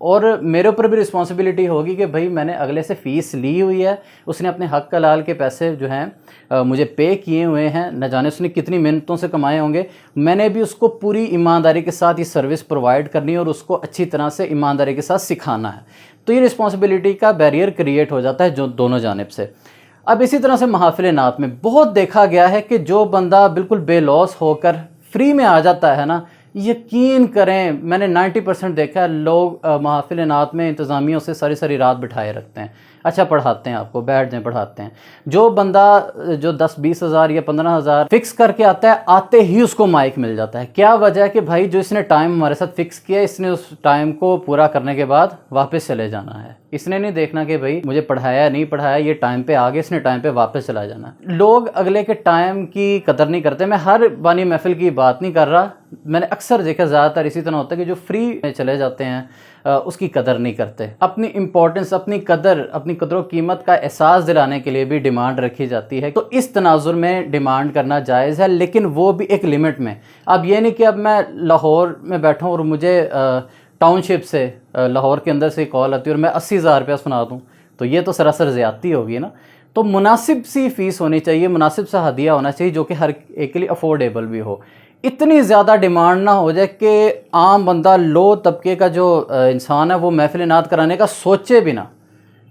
اور میرے اوپر بھی رسپانسبلٹی ہوگی کہ بھائی میں نے اگلے سے فیس لی ہوئی ہے، اس نے اپنے حق حلال کے پیسے جو ہیں مجھے پے کیے ہوئے ہیں، نہ جانے اس نے کتنی محنتوں سے کمائے ہوں گے، میں نے بھی اس کو پوری ایمانداری کے ساتھ یہ سروس پرووائڈ کرنی ہے اور اس کو اچھی طرح سے ایمانداری کے ساتھ سکھانا ہے۔ تو یہ رسپانسبلٹی کا بیریئر کریٹ ہو جاتا ہے جو دونوں جانب سے۔ اب اسی طرح سے محافل نعت میں بہت دیکھا گیا ہے کہ جو بندہ بالکل بے لوس ہو کر فری میں آ جاتا ہے نا، یقین کریں میں نے 90% دیکھا ہے لوگ محافل نعت میں انتظامیوں سے ساری ساری رات بٹھائے رکھتے ہیں، اچھا پڑھاتے ہیں، آپ کو بیٹھ جائیں پڑھاتے ہیں۔ جو بندہ جو 10-20 ہزار یا 15 ہزار فکس کر کے آتا ہے، آتے ہی اس کو مائک مل جاتا ہے۔ کیا وجہ ہے کہ بھائی جو اس نے ٹائم ہمارے ساتھ فکس کیا، اس نے اس ٹائم کو پورا کرنے کے بعد واپس چلے جانا ہے، اس نے نہیں دیکھنا کہ بھائی مجھے پڑھایا نہیں پڑھایا، یہ ٹائم پہ آگے اس نے ٹائم پہ واپس چلا جانا ہے۔ لوگ اگلے کے ٹائم کی قدر نہیں کرتے۔ میں ہر بانی محفل کی بات نہیں کر رہا، میں نے اکثر دیکھا زیادہ تر اسی طرح ہوتا ہے کہ جو فری میں چلے جاتے ہیں اس کی قدر نہیں کرتے۔ اپنی امپورٹنس، اپنی قدر و قیمت کا احساس دلانے کے لیے بھی ڈیمانڈ رکھی جاتی ہے۔ تو اس تناظر میں ڈیمانڈ کرنا جائز ہے، لیکن وہ بھی ایک لمٹ میں۔ اب یہ نہیں کہ اب میں لاہور میں بیٹھا ہوں اور مجھے ٹاؤن شپ سے لاہور کے اندر سے کال آتی ہے اور میں 80,000 روپیہ سنا دوں، تو یہ تو سراسر زیادتی ہوگی نا۔ تو مناسب سی فیس ہونی چاہیے، مناسب سا ہدیہ ہونا چاہیے جو کہ ہر ایک کے لیے افورڈیبل بھی ہو۔ اتنی زیادہ ڈیمانڈ نہ ہو جائے کہ عام بندہ لو طبقے کا جو انسان ہے وہ محفل نعت کرانے کا سوچے بھی نہ،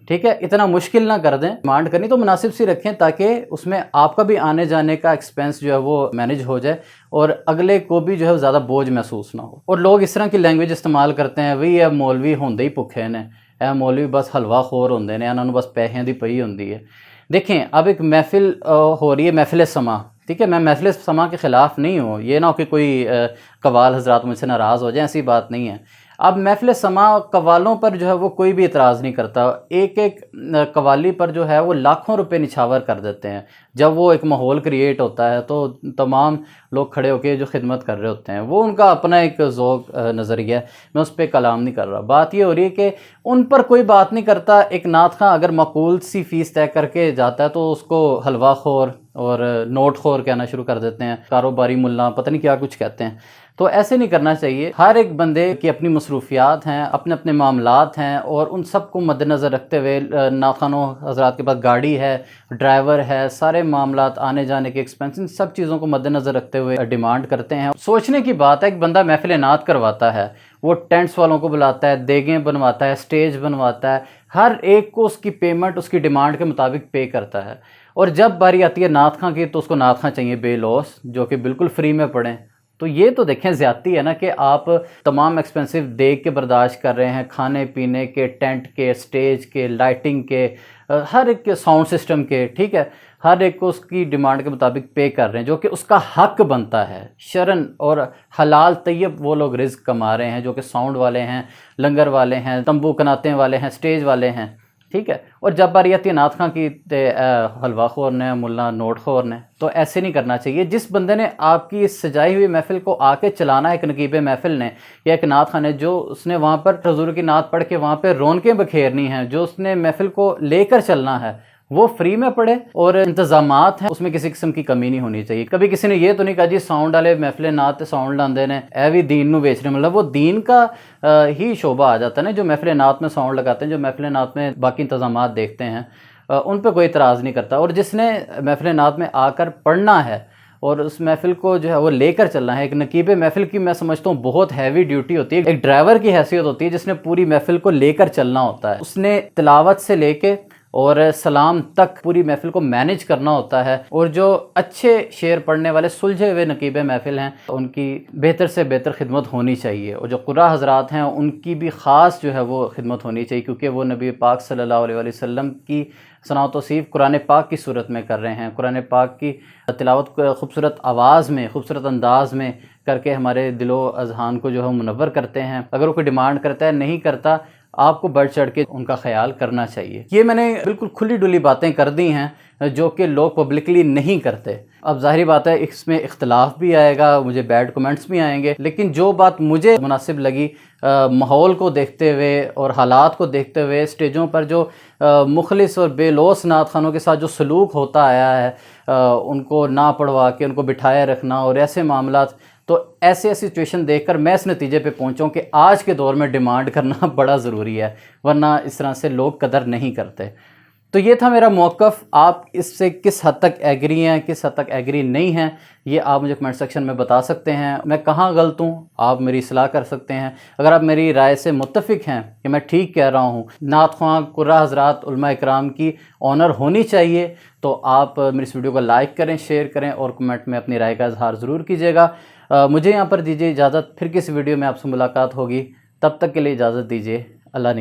ٹھیک ہے، اتنا مشکل نہ کر دیں۔ ڈیمانڈ کرنی تو مناسب سی رکھیں تاکہ اس میں آپ کا بھی آنے جانے کا ایکسپینس جو ہے وہ مینیج ہو جائے اور اگلے کو بھی جو ہے زیادہ بوجھ محسوس نہ ہو۔ اور لوگ اس طرح کی لینگویج استعمال کرتے ہیں، وہی ہے مولوی ہوندے ہی بھکھے نے، اے مولوی بس حلوہ خور ہوندے نے، انہوں نے بس پیسے دی پئی ہوندی ہے۔ دیکھیں اب ایک محفل ہو رہی ہے، محفل سما، ٹھیک ہے، میں محفل سما کے خلاف نہیں ہوں، یہ نہ ہو کہ کوئی قوال حضرات مجھ سے ناراض ہو جائیں، ایسی بات نہیں ہے۔ اب محفل سما قوالوں پر جو ہے وہ کوئی بھی اعتراض نہیں کرتا، ایک قوالی پر جو ہے وہ لاکھوں روپے نچھاور کر دیتے ہیں۔ جب وہ ایک ماحول کریٹ ہوتا ہے تو تمام لوگ کھڑے ہو کے جو خدمت کر رہے ہوتے ہیں، وہ ان کا اپنا ایک ذوق نظریہ ہے، میں اس پہ کلام نہیں کر رہا۔ بات یہ ہو رہی ہے کہ ان پر کوئی بات نہیں کرتا۔ ایک نعت خواں اگر معقول سی فیس طے کر کے جاتا ہے تو اس کو حلوہ خور اور نوٹ خور کہنا شروع کر دیتے ہیں، کاروباری ملا، پتہ نہیں کیا کچھ کہتے ہیں۔ تو ایسے نہیں کرنا چاہیے۔ ہر ایک بندے کی اپنی مصروفیات ہیں، اپنے اپنے معاملات ہیں، اور ان سب کو مد نظر رکھتے ہوئے نعت خوانوں حضرات کے پاس گاڑی ہے، ڈرائیور ہے، سارے معاملات، آنے جانے کے ایکسپینس، ان سب چیزوں کو مد نظر رکھتے ہوئے ڈیمانڈ کرتے ہیں۔ سوچنے کی بات ہے، ایک بندہ محفل نعت کرواتا ہے، وہ ٹینٹس والوں کو بلاتا ہے، دیگیں بنواتا ہے، اسٹیج بنواتا ہے، ہر ایک کو اس کی پیمنٹ اس کی ڈیمانڈ کے مطابق پے کرتا ہے۔ اور جب باری آتی ہے نعت خواں کی تو اس کو نعت خواں چاہیے بے لوس، جو کہ بالکل فری میں پڑھیں۔ تو یہ تو دیکھیں زیادتی ہے نا کہ آپ تمام ایکسپینسو دیگ کے برداشت کر رہے ہیں، کھانے پینے کے، ٹینٹ کے، اسٹیج کے، لائٹنگ کے، ہر ایک کے ساؤنڈ سسٹم کے، ٹھیک ہے، ہر ایک کو اس کی ڈیمانڈ کے مطابق پے کر رہے ہیں، جو کہ اس کا حق بنتا ہے شرعاً، اور حلال طیب وہ لوگ رزق کما رہے ہیں جو کہ ساؤنڈ والے ہیں، لنگر والے ہیں، تمبو کناتے والے ہیں، اسٹیج والے ہیں، ٹھیک ہے۔ اور جب باری آتی ہے نعت خواں کی حلوہ خور نے، ملا نوٹ خور نے، تو ایسے نہیں کرنا چاہیے۔ جس بندے نے آپ کی اس سجائی ہوئی محفل کو آ کے چلانا ہے، ایک نقیب محفل نے یا ایک نعت خواں نے، جو اس نے وہاں پر حضور کی نعت پڑھ کے وہاں پہ رونقیں بکھیرنی ہیں، جو اس نے محفل کو لے کر چلنا ہے، وہ فری میں پڑھے، اور انتظامات ہیں اس میں کسی قسم کی کمی نہیں ہونی چاہیے۔ کبھی کسی نے یہ تو نہیں کہا جی ساؤنڈ والے محفل نعت ساؤنڈ لاندے نے، اے بھی دین نو بیچ رہے، مطلب وہ دین کا ہی شعبہ آ جاتا ہے نا۔ جو محفل نعت میں ساؤنڈ لگاتے ہیں، جو محفل نعت میں باقی انتظامات دیکھتے ہیں، ان پہ کوئی اعتراض نہیں کرتا۔ اور جس نے محفل نعت میں آ کر پڑھنا ہے اور اس محفل کو جو ہے وہ لے کر چلنا ہے، ایک نقیب محفل کی میں سمجھتا ہوں بہت ہیوی ڈیوٹی ہوتی ہے، ایک ڈرائیور کی حیثیت ہوتی ہے جس نے پوری محفل کو لے کر چلنا ہوتا ہے۔ اس نے تلاوت سے لے کے اور سلام تک پوری محفل کو مینیج کرنا ہوتا ہے، اور جو اچھے شعر پڑھنے والے سلجھے ہوئے نقیب محفل ہیں ان کی بہتر سے بہتر خدمت ہونی چاہیے، اور جو قراء حضرات ہیں ان کی بھی خاص جو ہے وہ خدمت ہونی چاہیے، کیونکہ وہ نبی پاک صلی اللہ علیہ وآلہ وسلم کی ثنا و توصیف قرآن پاک کی صورت میں کر رہے ہیں، قرآن پاک کی تلاوت خوبصورت آواز میں، خوبصورت انداز میں کر کے ہمارے دل و اذہان کو جو ہے منور کرتے ہیں۔ اگر وہ کوئی ڈیمانڈ کرتا ہے، نہیں کرتا، آپ کو بڑھ چڑھ کے ان کا خیال کرنا چاہیے۔ یہ میں نے بالکل کھلی ڈلی باتیں کر دی ہیں جو کہ لوگ پبلکلی نہیں کرتے۔ اب ظاہری بات ہے اس میں اختلاف بھی آئے گا، مجھے بیڈ کمنٹس بھی آئیں گے، لیکن جو بات مجھے مناسب لگی، ماحول کو دیکھتے ہوئے اور حالات کو دیکھتے ہوئے، اسٹیجوں پر جو مخلص اور بے لوس نعت خوانوں کے ساتھ جو سلوک ہوتا آیا ہے، ان کو نہ پڑھوا کے ان کو بٹھائے رکھنا اور ایسے معاملات، تو ایسے سچویشن دیکھ کر میں اس نتیجے پہ پہنچا ہوں کہ آج کے دور میں ڈیمانڈ کرنا بڑا ضروری ہے، ورنہ اس طرح سے لوگ قدر نہیں کرتے۔ تو یہ تھا میرا موقف، آپ اس سے کس حد تک ایگری ہیں، کس حد تک ایگری نہیں ہیں، یہ آپ مجھے کمنٹ سیکشن میں بتا سکتے ہیں۔ میں کہاں غلط ہوں آپ میری اصلاح کر سکتے ہیں۔ اگر آپ میری رائے سے متفق ہیں کہ میں ٹھیک کہہ رہا ہوں، نعت خواں قراء حضرات علماء اکرام کی آنر ہونی چاہیے، تو آپ میری اس ویڈیو کو لائک کریں، شیئر کریں اور کمنٹ میں اپنی رائے کا اظہار ضرور کیجیے گا۔ مجھے یہاں پر دیجیے اجازت، پھر کسی ویڈیو میں آپ سے ملاقات ہوگی، تب تک کے لیے اجازت دیجیے، اللہ